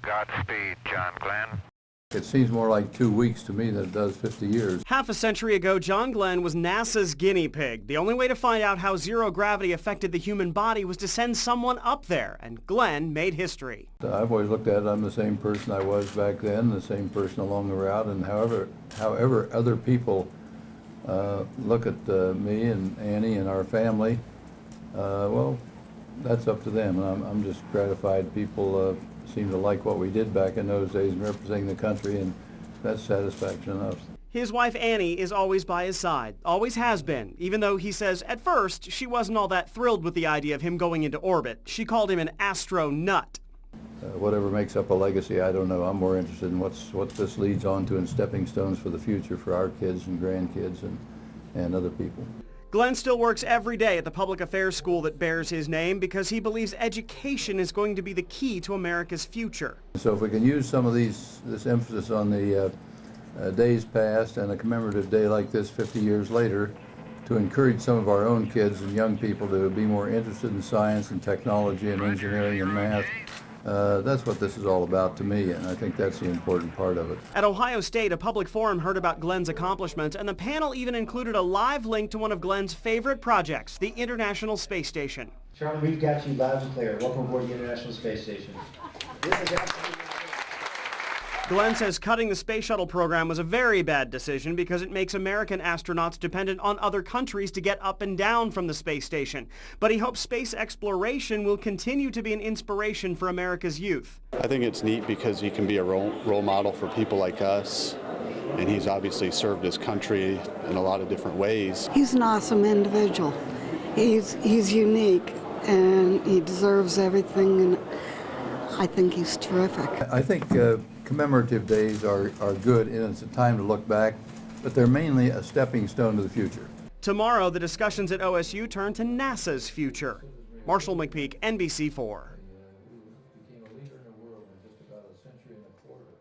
Godspeed, John Glenn. It seems more like 2 weeks to me than it does 50 years. Half a century ago, John Glenn was NASA's guinea pig. The only way to find out how zero gravity affected the human body was to send someone up there, and Glenn made history. I've always looked at it, I'm the same person I was back then, the same person along the route, and however other people look at me and Annie and our family, well, that's up to them. And I'm just gratified people seem to like what we did back in those days and representing the country, and that's satisfaction enough. His wife Annie is always by his side, always has been, even though he says at first she wasn't all that thrilled with the idea of him going into orbit. She called him an astro-nut. Whatever makes up a legacy, I don't know. I'm more interested in what this leads on to and stepping stones for the future for our kids and grandkids and other people. Glenn still works every day at the public affairs school that bears his name because he believes education is going to be the key to America's future. So if we can use some of this emphasis on the days past and a commemorative day like this 50 years later to encourage some of our own kids and young people to be more interested in science and technology and engineering and math, that's what this is all about to me, and I think that's the important part of it. At Ohio State, a public forum heard about Glenn's accomplishments, and the panel even included a live link to one of Glenn's favorite projects, the International Space Station. Charlie, we've got you loud and clear. Welcome aboard the International Space Station. This is absolutely Glenn says cutting the space shuttle program was a very bad decision because it makes American astronauts dependent on other countries to get up and down from the space station. But he hopes space exploration will continue to be an inspiration for America's youth. I think it's neat because he can be a role model for people like us, and he's obviously served his country in a lot of different ways. He's an awesome individual. He's unique, and he deserves everything, and I think he's terrific. I think commemorative days are good, and it's a time to look back, but they're mainly a stepping stone to the future. Tomorrow, the discussions at OSU turn to NASA's future. Marshall McPeak, NBC4. Became a leader in the world in just about a century and a quarter.